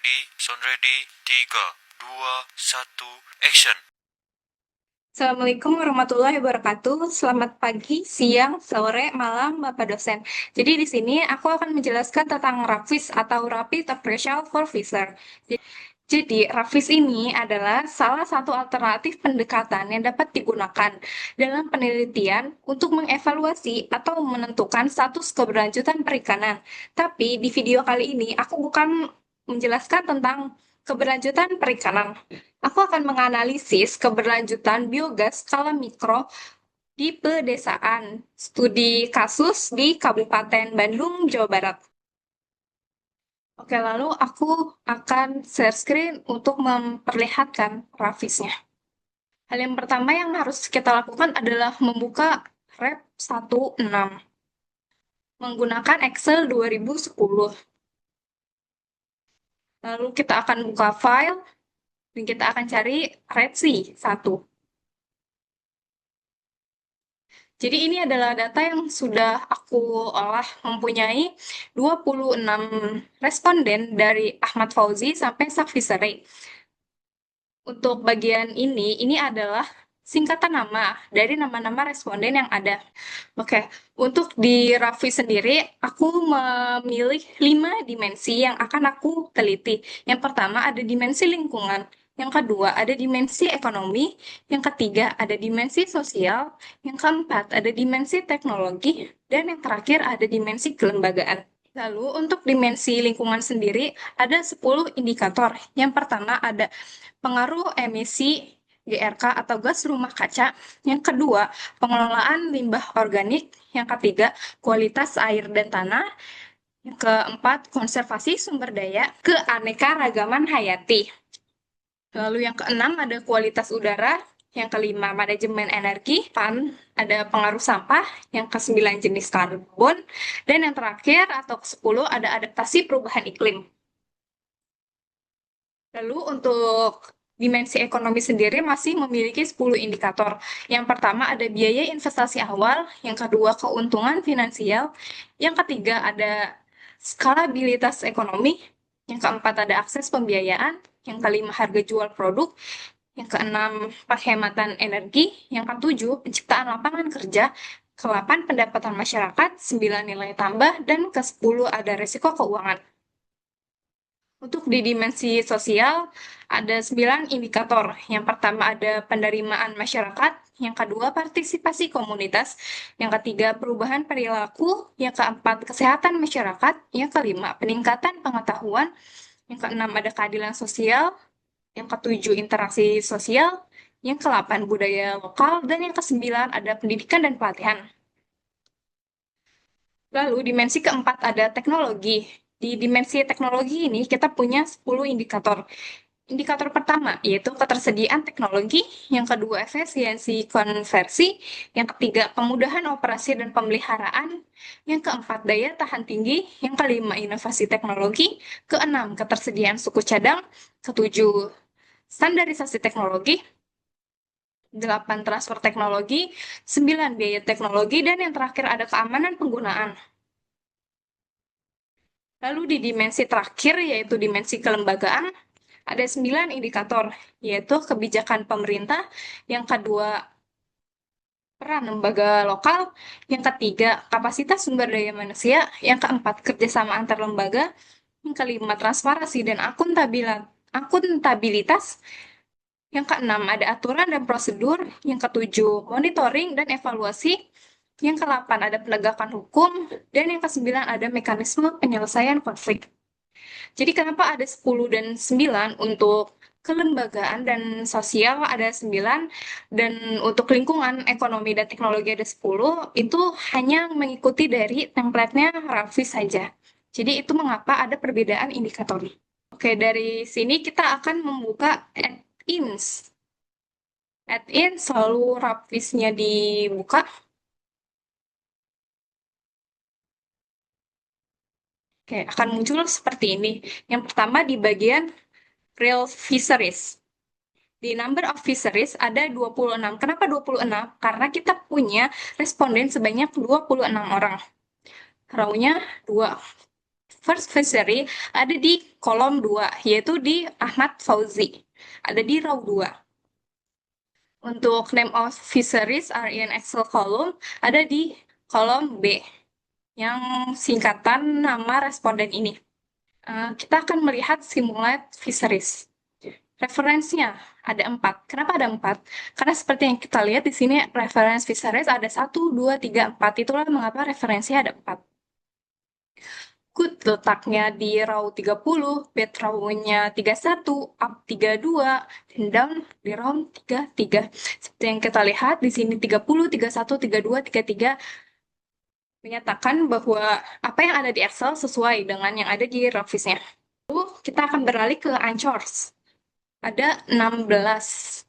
sound ready, 3, 2, 1, action. Assalamualaikum warahmatullahi wabarakatuh. Selamat pagi, siang, sore, malam, Bapak dosen. Jadi di sini aku akan menjelaskan tentang RAFIS atau Rapid Appraisal for Visa. Jadi RAFIS ini adalah salah satu alternatif pendekatan yang dapat digunakan dalam penelitian untuk mengevaluasi atau menentukan status keberlanjutan perikanan. Tapi di video kali ini aku bukan menjelaskan tentang keberlanjutan perikanan. Aku akan menganalisis keberlanjutan biogas skala mikro di pedesaan. Studi kasus di Kabupaten Bandung, Jawa Barat. Oke, lalu aku akan share screen untuk memperlihatkan grafisnya. Hal yang pertama yang harus kita lakukan adalah membuka Rep 16 menggunakan Excel 2010. Lalu kita akan buka file dan kita akan cari Redsi 1. Jadi ini adalah data yang sudah aku olah mempunyai 26 responden dari Ahmad Fauzi sampai Safisere. Untuk bagian ini adalah singkatan nama dari nama-nama responden yang ada. Oke, untuk di Raffi sendiri, aku memilih 5 dimensi yang akan aku teliti. Yang pertama ada dimensi lingkungan, yang kedua ada dimensi ekonomi, yang ketiga ada dimensi sosial, yang keempat ada dimensi teknologi, dan yang terakhir ada dimensi kelembagaan. Lalu untuk dimensi lingkungan sendiri ada 10 indikator. Yang pertama ada pengaruh emisi GRK atau gas rumah kaca. Yang kedua, pengelolaan limbah organik. Yang ketiga, kualitas air dan tanah. Yang keempat, konservasi sumber daya keanekaragaman hayati. Lalu yang keenam ada kualitas udara. Yang kelima, manajemen energi. Pan, ada pengaruh sampah. Yang kesembilan, jenis karbon. Dan yang terakhir atau ke-10 ada adaptasi perubahan iklim. Lalu untuk dimensi ekonomi sendiri masih memiliki 10 indikator. Yang pertama ada biaya investasi awal, yang kedua keuntungan finansial, yang ketiga ada skalabilitas ekonomi, yang keempat ada akses pembiayaan, yang kelima harga jual produk, yang keenam penghematan energi, yang ketujuh penciptaan lapangan kerja, ke-8 pendapatan masyarakat, 9 nilai tambah, dan ke-10 ada risiko keuangan. Untuk di dimensi sosial, ada 9 indikator. Yang pertama ada penerimaan masyarakat, yang kedua partisipasi komunitas, yang ketiga perubahan perilaku, yang keempat kesehatan masyarakat, yang kelima peningkatan pengetahuan, yang keenam ada keadilan sosial, yang ketujuh interaksi sosial, yang ke-8 budaya lokal, dan yang ke-9 ada pendidikan dan pelatihan. Lalu dimensi keempat ada teknologi. Di dimensi teknologi ini kita punya 10 indikator. Indikator pertama yaitu ketersediaan teknologi, yang kedua efisiensi konversi, yang ketiga kemudahan operasi dan pemeliharaan, yang keempat daya tahan tinggi, yang kelima inovasi teknologi, keenam ketersediaan suku cadang, ketujuh standarisasi teknologi, 8 transfer teknologi, 9 biaya teknologi, dan yang terakhir ada keamanan penggunaan. Lalu di dimensi terakhir, yaitu dimensi kelembagaan, ada 9 indikator, yaitu kebijakan pemerintah, yang kedua peran lembaga lokal, yang ketiga kapasitas sumber daya manusia, yang keempat kerjasama antar lembaga, yang kelima transparansi dan akuntabilitas, yang keenam ada aturan dan prosedur, yang ketujuh monitoring dan evaluasi, yang ke-8 ada penegakan hukum, dan yang ke-9 ada mekanisme penyelesaian konflik. Jadi kenapa ada 10 dan 9 untuk kelembagaan dan sosial ada 9 dan untuk lingkungan, ekonomi, dan teknologi ada 10 itu hanya mengikuti dari template-nya Raffi saja. Jadi itu mengapa ada perbedaan indikator. Oke, dari sini kita akan membuka add-ins. Add-in selalu Raffi's-nya dibuka. Oke, akan muncul seperti ini. Yang pertama di bagian real fisheries. Di number of fisheries ada 26. Kenapa 26? Karena kita punya responden sebanyak 26 orang. Row-nya 2. First Fishery ada di kolom 2, yaitu di Ahmad Fauzi. Ada di row 2. Untuk name of fisheries are in Excel column ada di kolom B, yang singkatan nama responden ini. Kita akan melihat simulate fisheries. Referensinya ada 4. Kenapa ada 4? Karena seperti yang kita lihat di sini reference fisheries ada 1, 2, 3, 4. Itulah mengapa referensinya ada 4. Good letaknya di row 30, bed row-nya 31, up 32, dan down di row 33. Seperti yang kita lihat di sini 30, 31, 32, 33 menyatakan bahwa apa yang ada di Excel sesuai dengan yang ada di Rockfish-nya. Lalu kita akan beralih ke Anchors. Ada 16.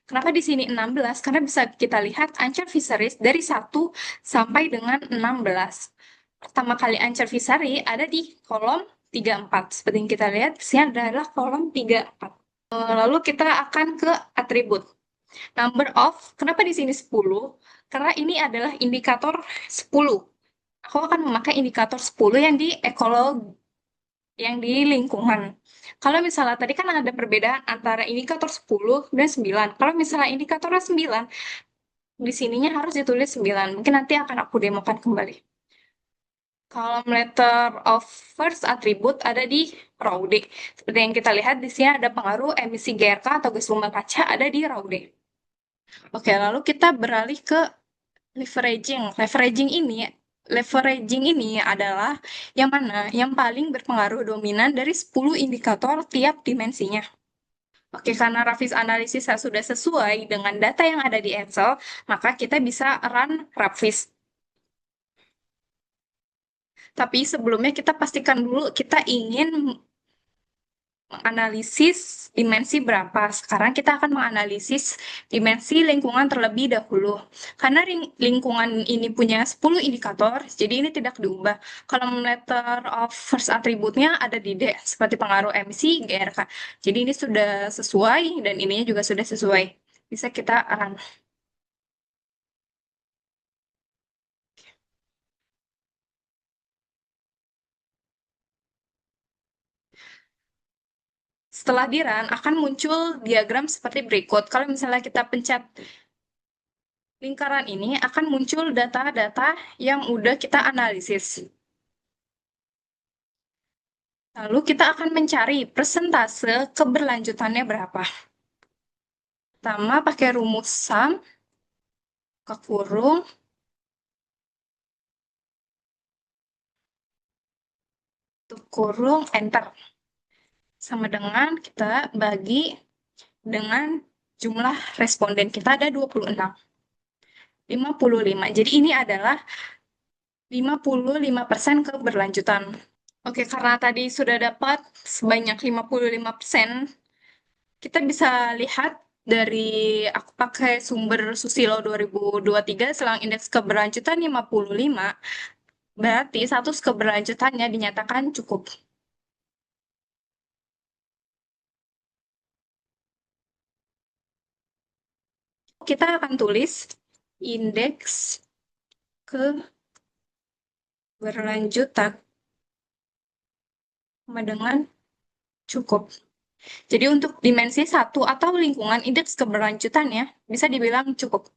Kenapa di sini 16? Karena bisa kita lihat Anchor Fisheries dari 1 sampai dengan 16. Pertama kali Anchor Fishery ada di kolom 34. Seperti yang kita lihat, di sini adalah kolom 34. Lalu kita akan ke atribut. Number of, kenapa di sini 10? Karena ini adalah indikator 10. Aku akan memakai indikator 10 yang di ekologi, yang di lingkungan. Kalau misalnya tadi kan ada perbedaan antara indikator 10 dan 9. Kalau misalnya indikatornya 9, di sininya harus ditulis 9. Mungkin nanti akan aku demokan kembali. Column letter of first attribute ada di row D. Seperti yang kita lihat di sini ada pengaruh emisi GRK atau gas rumah kaca ada di row D. Oke, lalu kita beralih ke leveraging. Leveraging ini adalah yang mana yang paling berpengaruh dominan dari 10 indikator tiap dimensinya. Oke, karena Rafis analisis sudah sesuai dengan data yang ada di Excel, maka kita bisa run Rafis. Tapi sebelumnya kita pastikan dulu kita ingin menganalisis dimensi berapa. Sekarang kita akan menganalisis dimensi lingkungan terlebih dahulu. Karena lingkungan ini punya 10 indikator, jadi ini tidak diubah. Column letter of first attribute-nya ada di D, seperti pengaruh emisi, GRK. Jadi ini sudah sesuai, dan ininya juga sudah sesuai. Bisa kita run. Setelah di run, akan muncul diagram seperti berikut. Kalau misalnya kita pencet lingkaran ini, akan muncul data-data yang udah kita analisis. Lalu kita akan mencari persentase keberlanjutannya berapa. Pertama, pakai rumus sum, ke kurung, tutup kurung, enter. Sama dengan kita bagi dengan jumlah responden kita ada 26. 55. Jadi ini adalah 55% keberlanjutan. Oke, karena tadi sudah dapat sebanyak 55%, kita bisa lihat dari aku pakai sumber Susilo 2023 selang indeks keberlanjutan 55, berarti status keberlanjutannya dinyatakan cukup. Kita akan tulis indeks keberlanjutan sama dengan cukup. Jadi untuk dimensi 1 atau lingkungan indeks keberlanjutannya bisa dibilang cukup.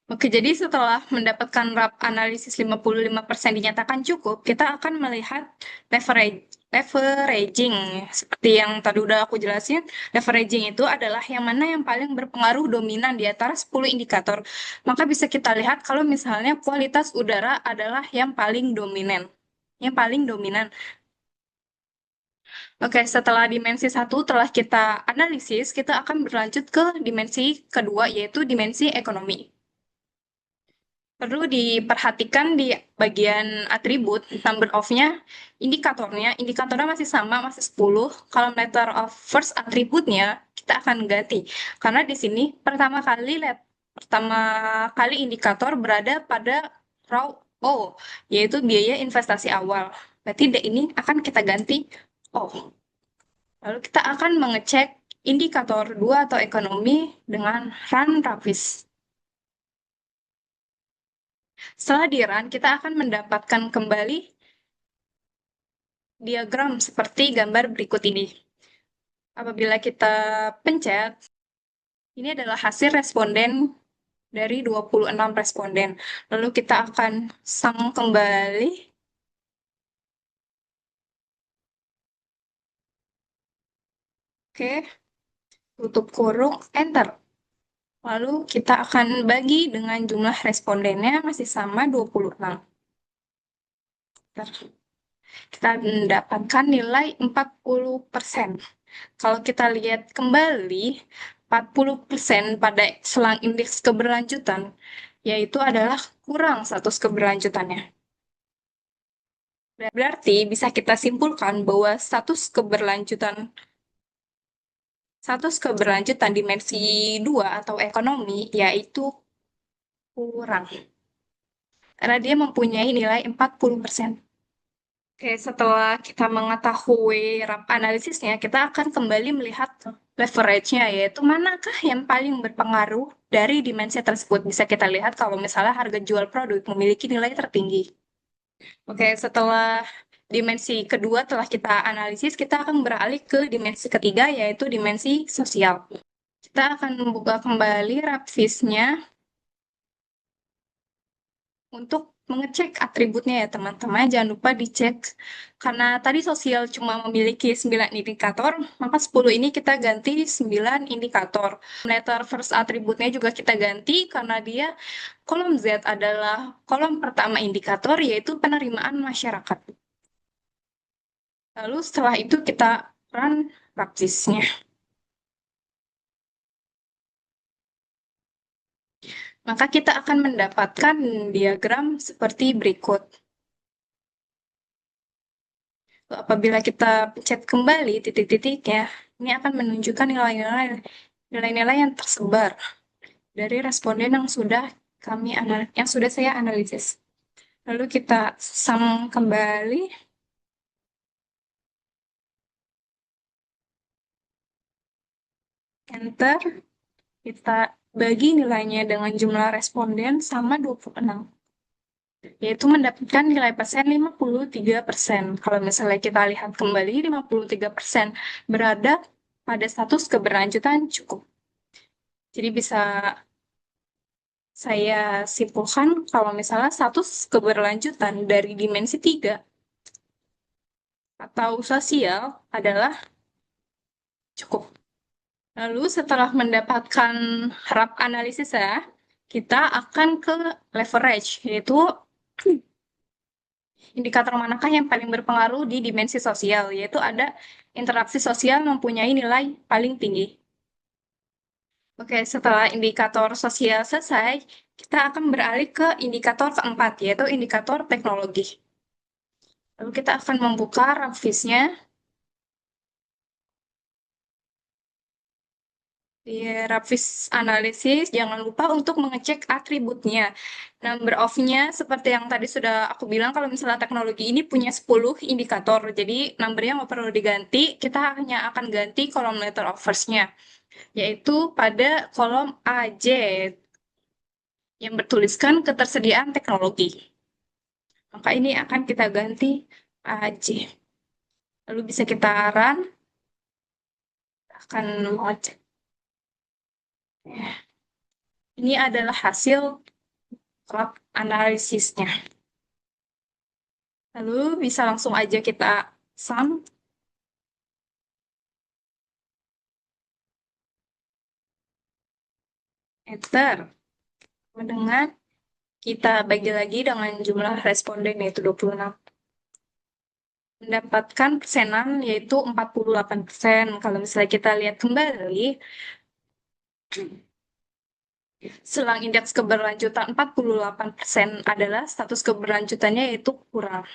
Oke, jadi setelah mendapatkan RAP analisis 55% dinyatakan cukup, kita akan melihat leveraging. Seperti yang tadi udah aku jelasin, leveraging itu adalah yang mana yang paling berpengaruh dominan di antara 10 indikator. Maka bisa kita lihat kalau misalnya kualitas udara adalah yang paling dominan. Yang paling dominan. Oke, setelah dimensi 1 telah kita analisis, kita akan berlanjut ke dimensi kedua, yaitu dimensi ekonomi. Perlu diperhatikan di bagian atribut, number of-nya, indikatornya masih sama, masih 10. Kalau letter of first atributnya, kita akan ganti. Karena di sini pertama kali indikator berada pada row O, yaitu biaya investasi awal. Berarti ini akan kita ganti O. Lalu kita akan mengecek indikator 2 atau ekonomi dengan run Rafis. Setelah di run, kita akan mendapatkan kembali diagram seperti gambar berikut ini. Apabila kita pencet, ini adalah hasil responden dari 26 responden. Lalu kita akan sum kembali. Oke, tutup kurung, enter. Lalu kita akan bagi dengan jumlah respondennya masih sama 26. Kita mendapatkan nilai 40%. Kalau kita lihat kembali, 40% pada selang indeks keberlanjutan, yaitu adalah kurang status keberlanjutannya. Berarti bisa kita simpulkan bahwa status keberlanjutan dimensi 2 atau ekonomi yaitu kurang. Karena dia mempunyai nilai 40%. Oke, setelah kita mengetahui RAP analisisnya, kita akan kembali melihat leverage-nya, yaitu manakah yang paling berpengaruh dari dimensi tersebut. Bisa kita lihat kalau misalnya harga jual produk memiliki nilai tertinggi. Oke, setelah dimensi kedua telah kita analisis, kita akan beralih ke dimensi ketiga, yaitu dimensi sosial. Kita akan membuka kembali RAPFIS-nya untuk mengecek atributnya ya teman-teman. Jangan lupa dicek. Karena tadi sosial cuma memiliki 9 indikator, maka 10 ini kita ganti 9 indikator. Letter first atributnya juga kita ganti karena dia kolom Z adalah kolom pertama indikator yaitu penerimaan masyarakat. Lalu setelah itu kita run praktisnya. Maka kita akan mendapatkan diagram seperti berikut. Apabila kita pencet kembali titik-titiknya, ini akan menunjukkan nilai-nilai yang tersebar dari responden yang sudah saya analisis. Lalu kita sum kembali. Enter. Kita bagi nilainya dengan jumlah responden sama 26. Yaitu mendapatkan nilai persen 53%. Kalau misalnya kita lihat kembali, 53% berada pada status keberlanjutan cukup. Jadi bisa saya simpulkan kalau misalnya status keberlanjutan dari dimensi 3 atau sosial adalah cukup. Lalu setelah mendapatkan RAP analisis ya, kita akan ke leverage, yaitu indikator manakah yang paling berpengaruh di dimensi sosial, yaitu ada interaksi sosial mempunyai nilai paling tinggi. Oke, setelah indikator sosial selesai, kita akan beralih ke indikator keempat, yaitu indikator teknologi. Lalu kita akan membuka RAPFIS-nya. Di RAPFIS analisis, jangan lupa untuk mengecek atributnya. Number of-nya, seperti yang tadi sudah aku bilang, kalau misalnya teknologi ini punya 10 indikator, jadi number-nya nggak perlu diganti, kita hanya akan ganti kolom letter of first-nya, yaitu pada kolom AJ, yang bertuliskan ketersediaan teknologi. Maka ini akan kita ganti AJ. Lalu bisa kita run, akan mengecek. Ini adalah hasil lab analisisnya. Lalu bisa langsung aja kita sum. Enter. Dengan kita bagi lagi dengan jumlah responden yaitu 26. Mendapatkan persenan yaitu 48%. Kalau misalnya kita lihat kembali, selang indeks keberlanjutan 48% adalah status keberlanjutannya yaitu kurang.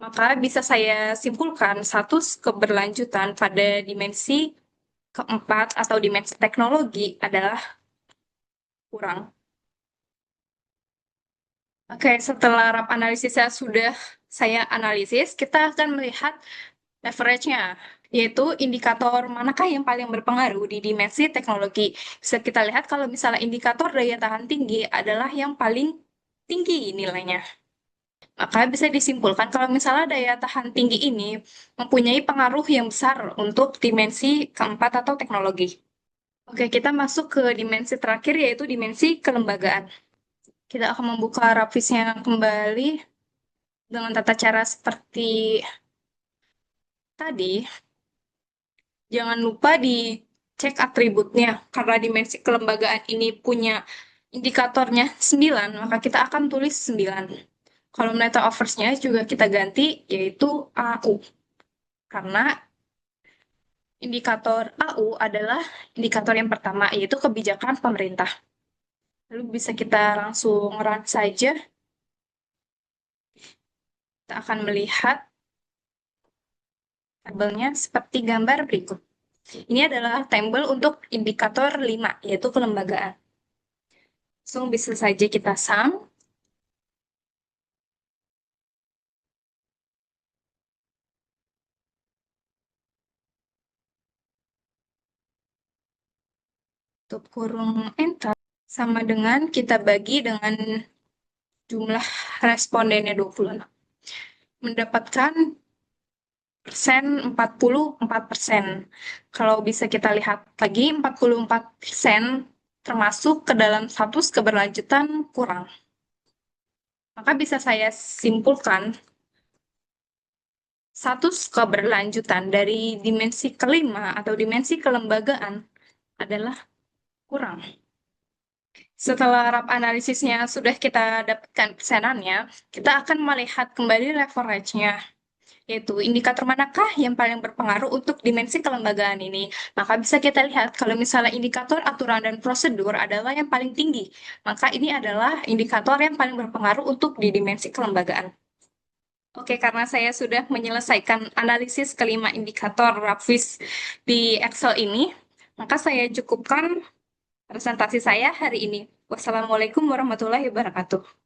Maka bisa saya simpulkan status keberlanjutan pada dimensi keempat atau dimensi teknologi adalah kurang. Oke, setelah RAP analisisnya sudah saya analisis, kita akan melihat leverage-nya, yaitu indikator manakah yang paling berpengaruh di dimensi teknologi. Bisa kita lihat kalau misalnya indikator daya tahan tinggi adalah yang paling tinggi nilainya. Maka bisa disimpulkan kalau misalnya daya tahan tinggi ini mempunyai pengaruh yang besar untuk dimensi keempat atau teknologi. Oke, kita masuk ke dimensi terakhir yaitu dimensi kelembagaan. Kita akan membuka rapvisnya kembali dengan tata cara seperti tadi. Jangan lupa dicek atributnya, karena dimensi kelembagaan ini punya indikatornya 9, maka kita akan tulis 9. Kalau meta offers-nya juga kita ganti, yaitu AU. Karena indikator AU adalah indikator yang pertama, yaitu kebijakan pemerintah. Lalu bisa kita langsung run saja. Kita akan melihat tabelnya seperti gambar berikut. Ini adalah tabel untuk indikator 5, yaitu kelembagaan. Langsung bisa saja kita sum. Tutup kurung enter. Sama dengan kita bagi dengan jumlah respondennya 26. Mendapatkan persen 44%. Kalau bisa kita lihat lagi, 44% termasuk ke dalam status keberlanjutan kurang. Maka bisa saya simpulkan, status keberlanjutan dari dimensi kelima atau dimensi kelembagaan adalah kurang. Setelah RAP analisisnya sudah kita dapatkan persenannya, kita akan melihat kembali leverage-nya, yaitu indikator manakah yang paling berpengaruh untuk dimensi kelembagaan ini. Maka bisa kita lihat kalau misalnya indikator aturan dan prosedur adalah yang paling tinggi, maka ini adalah indikator yang paling berpengaruh untuk di dimensi kelembagaan. Oke, karena saya sudah menyelesaikan analisis kelima indikator RAPFIS di Excel ini, maka saya cukupkan presentasi saya hari ini. Wassalamualaikum warahmatullahi wabarakatuh.